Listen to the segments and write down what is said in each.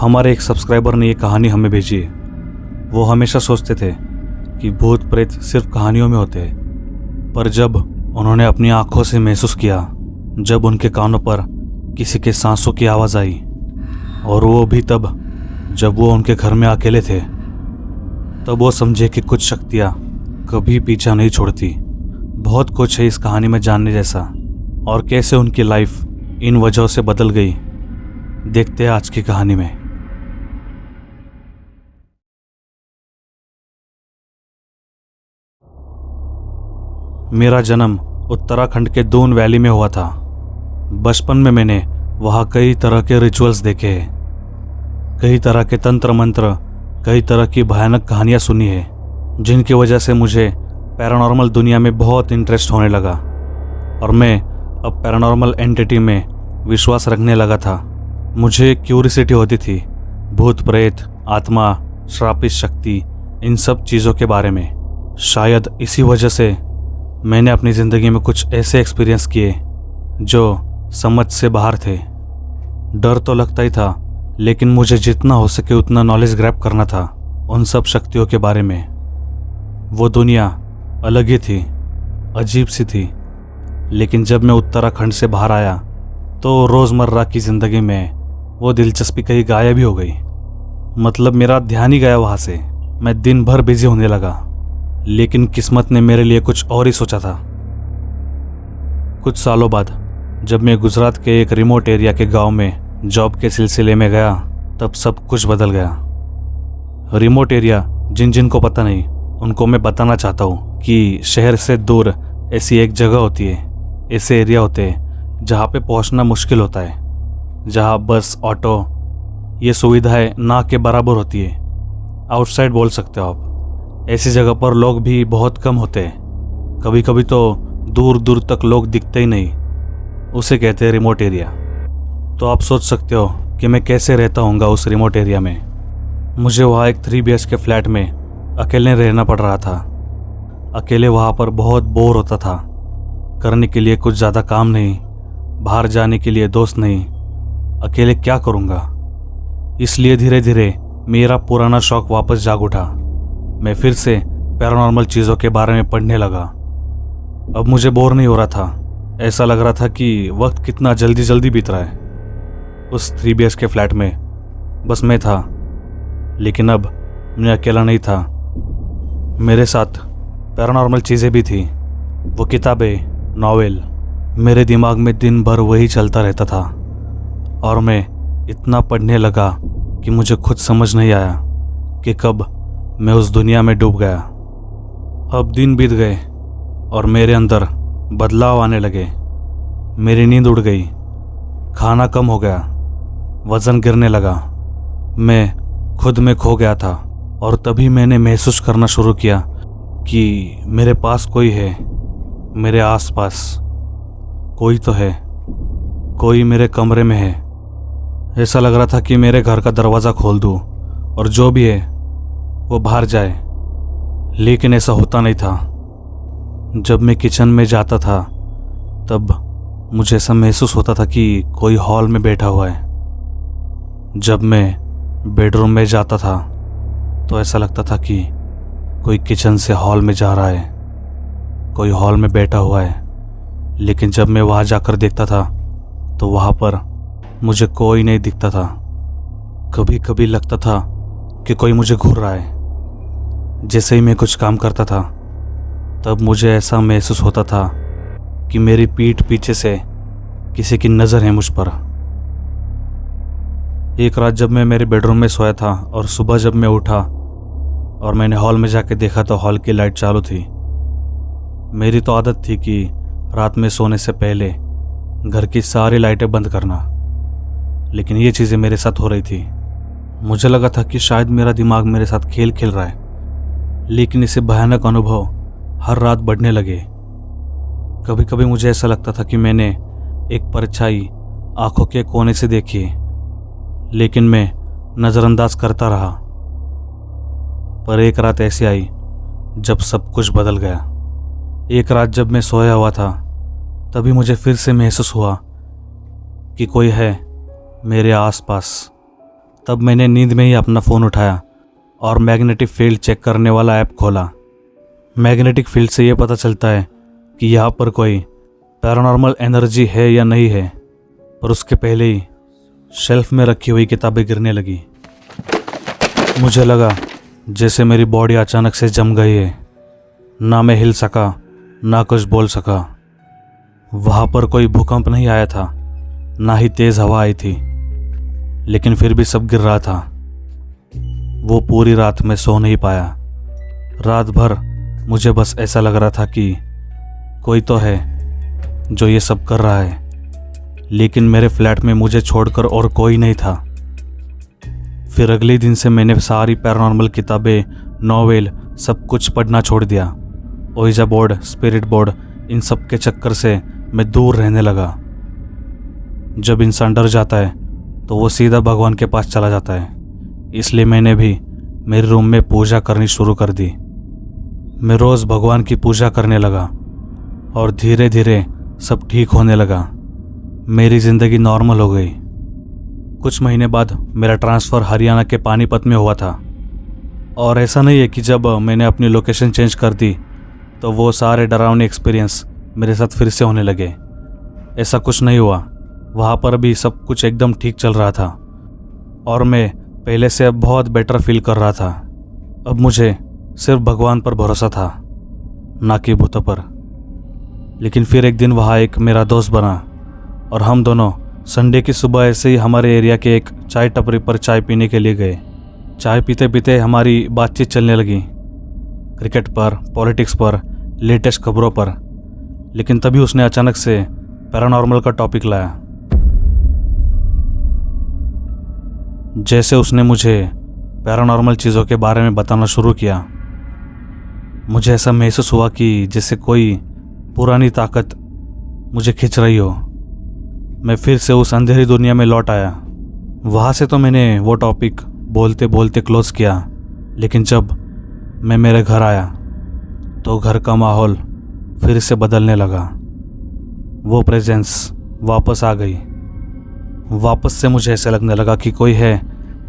हमारे एक सब्सक्राइबर ने ये कहानी हमें भेजी है। वो हमेशा सोचते थे कि भूत प्रेत सिर्फ कहानियों में होते हैं, पर जब उन्होंने अपनी आंखों से महसूस किया, जब उनके कानों पर किसी के सांसों की आवाज़ आई, और वो भी तब जब वो उनके घर में अकेले थे, तब वो समझे कि कुछ शक्तियाँ कभी पीछा नहीं छोड़ती। बहुत कुछ है इस कहानी में जानने जैसा, और कैसे उनकी लाइफ इन वजहों से बदल गई, देखते हैं आज की कहानी में। मेरा जन्म उत्तराखंड के दून वैली में हुआ था। बचपन में मैंने वहाँ कई तरह के रिचुअल्स देखे हैं, कई तरह के तंत्र मंत्र, कई तरह की भयानक कहानियाँ सुनी है, जिनकी वजह से मुझे पैरानॉर्मल दुनिया में बहुत इंटरेस्ट होने लगा और मैं अब पैरानॉर्मल एंटिटी में विश्वास रखने लगा था। मुझे क्यूरियोसिटी होती थी भूत प्रेत, आत्मा, श्रापित शक्ति, इन सब चीज़ों के बारे में। शायद इसी वजह से मैंने अपनी ज़िंदगी में कुछ ऐसे एक्सपीरियंस किए जो समझ से बाहर थे। डर तो लगता ही था, लेकिन मुझे जितना हो सके उतना नॉलेज ग्रैब करना था उन सब शक्तियों के बारे में। वो दुनिया अलग ही थी, अजीब सी थी। लेकिन जब मैं उत्तराखंड से बाहर आया तो रोज़मर्रा की ज़िंदगी में वो दिलचस्पी कहीं गायब ही हो गई। मतलब मेरा ध्यान ही गया वहाँ से। मैं दिन भर बिजी होने लगा, लेकिन किस्मत ने मेरे लिए कुछ और ही सोचा था। कुछ सालों बाद जब मैं गुजरात के एक रिमोट एरिया के गांव में जॉब के सिलसिले में गया, तब सब कुछ बदल गया। रिमोट एरिया जिन जिन को पता नहीं, उनको मैं बताना चाहता हूँ कि शहर से दूर ऐसी एक जगह होती है, ऐसे एरिया होते हैं जहाँ पे पहुँचना मुश्किल होता है, जहाँ बस, ऑटो, ये सुविधाएं ना के बराबर होती है। आउटसाइड बोल सकते हो आप। ऐसी जगह पर लोग भी बहुत कम होते हैं, कभी कभी तो दूर दूर तक लोग दिखते ही नहीं। उसे कहते हैं रिमोट एरिया। तो आप सोच सकते हो कि मैं कैसे रहता हूँगा उस रिमोट एरिया में। मुझे वहाँ एक 3 BHK फ्लैट में अकेले रहना पड़ रहा था। अकेले वहाँ पर बहुत बोर होता था। करने के लिए कुछ ज़्यादा काम नहीं, बाहर जाने के लिए दोस्त नहीं, अकेले क्या करूँगा। इसलिए धीरे धीरे मेरा पुराना शौक वापस जाग उठा। मैं फिर से पैरानॉर्मल चीज़ों के बारे में पढ़ने लगा। अब मुझे बोर नहीं हो रहा था। ऐसा लग रहा था कि वक्त कितना जल्दी जल्दी बीत रहा है। उस 3 BHK फ्लैट में बस मैं था, लेकिन अब मैं अकेला नहीं था। मेरे साथ पैरानॉर्मल चीज़ें भी थी। वो किताबें, नॉवेल, मेरे दिमाग में दिन भर वही चलता रहता था, और मैं इतना पढ़ने लगा कि मुझे खुद समझ नहीं आया कि कब मैं उस दुनिया में डूब गया। अब दिन बीत गए और मेरे अंदर बदलाव आने लगे। मेरी नींद उड़ गई, खाना कम हो गया, वज़न गिरने लगा। मैं खुद में खो गया था, और तभी मैंने महसूस करना शुरू किया कि मेरे पास कोई है, मेरे आसपास कोई तो है, कोई मेरे कमरे में है। ऐसा लग रहा था कि मेरे घर का दरवाज़ा खोल दूँ और जो भी है वो बाहर जाए, लेकिन ऐसा होता नहीं था। जब मैं किचन में जाता था तब मुझे ऐसा महसूस होता था कि कोई हॉल में बैठा हुआ है। जब मैं बेडरूम में जाता था तो ऐसा लगता था कि कोई किचन से हॉल में जा रहा है, कोई हॉल में बैठा हुआ है। लेकिन जब मैं वहाँ जाकर देखता था तो वहाँ पर मुझे कोई नहीं दिखता था। कभी कभी लगता था कि कोई मुझे घूर रहा है। जैसे ही मैं कुछ काम करता था तब मुझे ऐसा महसूस होता था कि मेरी पीठ पीछे से किसी की नज़र है मुझ पर। एक रात जब मैं मेरे बेडरूम में सोया था और सुबह जब मैं उठा और मैंने हॉल में जाके देखा तो हॉल की लाइट चालू थी। मेरी तो आदत थी कि रात में सोने से पहले घर की सारी लाइटें बंद करना, लेकिन ये चीज़ें मेरे साथ हो रही थी। मुझे लगा था कि शायद मेरा दिमाग मेरे साथ खेल खेल रहा है, लेकिन इसे भयानक अनुभव हर रात बढ़ने लगे। कभी कभी मुझे ऐसा लगता था कि मैंने एक परछाई आंखों के कोने से देखी, लेकिन मैं नज़रअंदाज करता रहा। पर एक रात ऐसी आई जब सब कुछ बदल गया। एक रात जब मैं सोया हुआ था तभी मुझे फिर से महसूस हुआ कि कोई है मेरे आसपास। तब मैंने नींद में ही अपना फ़ोन उठाया और मैग्नेटिक फील्ड चेक करने वाला ऐप खोला। मैग्नेटिक फील्ड से ये पता चलता है कि यहाँ पर कोई पैरानॉर्मल एनर्जी है या नहीं है, पर उसके पहले ही शेल्फ में रखी हुई किताबें गिरने लगी। मुझे लगा जैसे मेरी बॉडी अचानक से जम गई है। ना मैं हिल सका, ना कुछ बोल सका। वहाँ पर कोई भूकंप नहीं आया था, ना ही तेज़ हवा आई थी, लेकिन फिर भी सब गिर रहा था। वो पूरी रात मैं सो नहीं पाया। रात भर मुझे बस ऐसा लग रहा था कि कोई तो है जो ये सब कर रहा है, लेकिन मेरे फ्लैट में मुझे छोड़कर और कोई नहीं था। फिर अगले दिन से मैंने सारी पैरानॉर्मल किताबें, नॉवेल, सब कुछ पढ़ना छोड़ दिया। ओइजा बोर्ड, स्पिरिट बोर्ड, इन सब के चक्कर से मैं दूर रहने लगा। जब इंसान डर जाता है तो वो सीधा भगवान के पास चला जाता है। इसलिए मैंने भी मेरे रूम में पूजा करनी शुरू कर दी। मैं रोज़ भगवान की पूजा करने लगा और धीरे धीरे सब ठीक होने लगा। मेरी ज़िंदगी नॉर्मल हो गई। कुछ महीने बाद मेरा ट्रांसफ़र हरियाणा के पानीपत में हुआ था। और ऐसा नहीं है कि जब मैंने अपनी लोकेशन चेंज कर दी तो वो सारे डरावने एक्सपीरियंस मेरे साथ फिर से होने लगे। ऐसा कुछ नहीं हुआ। वहाँ पर भी सब कुछ एकदम ठीक चल रहा था और मैं पहले से अब बहुत बेटर फील कर रहा था। अब मुझे सिर्फ भगवान पर भरोसा था, ना कि भूतों पर। लेकिन फिर एक दिन वहाँ एक मेरा दोस्त बना और हम दोनों संडे की सुबह ऐसे ही हमारे एरिया के एक चाय टपरी पर चाय पीने के लिए गए। चाय पीते पीते हमारी बातचीत चलने लगी, क्रिकेट पर, पॉलिटिक्स पर, लेटेस्ट खबरों पर। लेकिन तभी उसने अचानक से पैरानॉर्मल का टॉपिक लाया। जैसे उसने मुझे पैरानॉर्मल चीज़ों के बारे में बताना शुरू किया, मुझे ऐसा महसूस हुआ कि जैसे कोई पुरानी ताकत मुझे खींच रही हो। मैं फिर से उस अंधेरी दुनिया में लौट आया। वहाँ से तो मैंने वो टॉपिक बोलते बोलते क्लोज किया, लेकिन जब मैं मेरे घर आया तो घर का माहौल फिर से बदलने लगा। वो प्रेजेंस वापस आ गई। वापस से मुझे ऐसे लगने लगा कि कोई है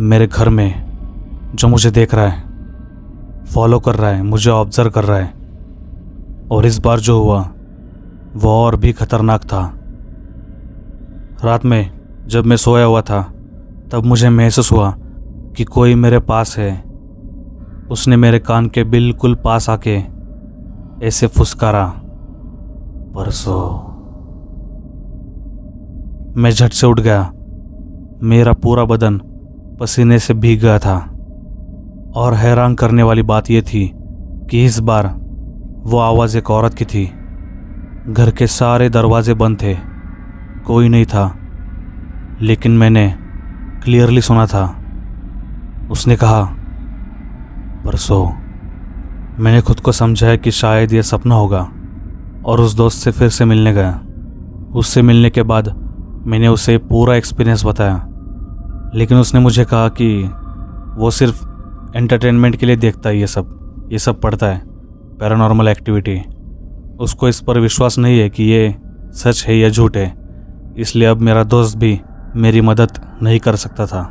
मेरे घर में जो मुझे देख रहा है, फॉलो कर रहा है, मुझे ऑब्जर्व कर रहा है। और इस बार जो हुआ वो और भी खतरनाक था। रात में जब मैं सोया हुआ था तब मुझे महसूस हुआ कि कोई मेरे पास है। उसने मेरे कान के बिल्कुल पास आके ऐसे फुसकारा, परसों। मैं झट से उठ गया। मेरा पूरा बदन पसीने से भीग गया था और हैरान करने वाली बात यह थी कि इस बार वो आवाज़ एक औरत की थी। घर के सारे दरवाजे बंद थे, कोई नहीं था, लेकिन मैंने क्लियरली सुना था। उसने कहा, परसों। मैंने खुद को समझाया कि शायद यह सपना होगा और उस दोस्त से फिर से मिलने गया। उससे मिलने के बाद मैंने उसे पूरा एक्सपीरियंस बताया, लेकिन उसने मुझे कहा कि वो सिर्फ एंटरटेनमेंट के लिए देखता है, ये सब पढ़ता है, पैरानॉर्मल एक्टिविटी। उसको इस पर विश्वास नहीं है कि ये सच है या झूठ है। इसलिए अब मेरा दोस्त भी मेरी मदद नहीं कर सकता था।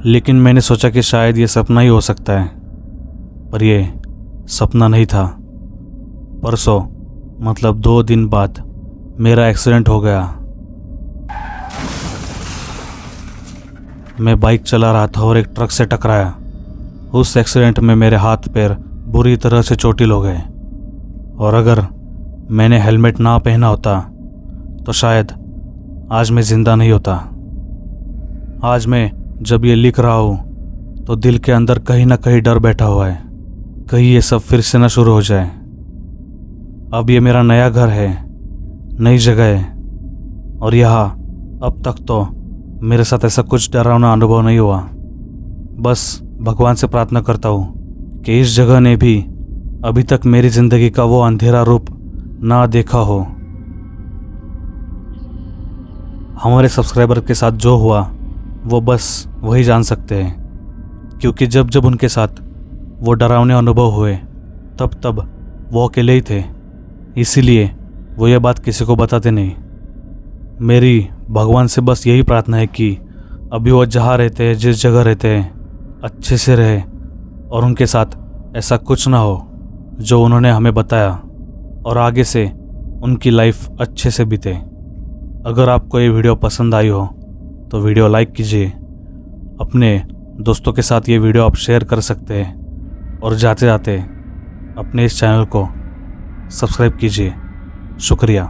लेकिन मैंने सोचा कि शायद ये सपना ही हो सकता है, पर यह सपना नहीं था। परसों मतलब 2 दिन बाद मेरा एक्सीडेंट हो गया। मैं बाइक चला रहा था और एक ट्रक से टकराया। उस एक्सीडेंट में मेरे हाथ पैर बुरी तरह से चोटिल हो गए और अगर मैंने हेलमेट ना पहना होता तो शायद आज मैं ज़िंदा नहीं होता। आज मैं जब ये लिख रहा हूँ तो दिल के अंदर कहीं ना कहीं डर बैठा हुआ है, कहीं ये सब फिर से ना शुरू हो जाए। अब ये मेरा नया घर है, नई जगह है, और यहाँ अब तक तो मेरे साथ ऐसा कुछ डरावना अनुभव नहीं हुआ। बस भगवान से प्रार्थना करता हूँ कि इस जगह ने भी अभी तक मेरी ज़िंदगी का वो अंधेरा रूप ना देखा हो। हमारे सब्सक्राइबर के साथ जो हुआ वो बस वही जान सकते हैं, क्योंकि जब जब उनके साथ वो डरावने अनुभव हुए तब वो अकेले ही थे। इसीलिए वो ये बात किसी को बताते नहीं। मेरी भगवान से बस यही प्रार्थना है कि अभी वो जहाँ रहते हैं, जिस जगह रहते हैं, अच्छे से रहे और उनके साथ ऐसा कुछ ना हो जो उन्होंने हमें बताया, और आगे से उनकी लाइफ अच्छे से बीते। अगर आपको ये वीडियो पसंद आई हो तो वीडियो लाइक कीजिए। अपने दोस्तों के साथ ये वीडियो आप शेयर कर सकते हैं और जाते जाते अपने इस चैनल को सब्सक्राइब कीजिए। शुक्रिया।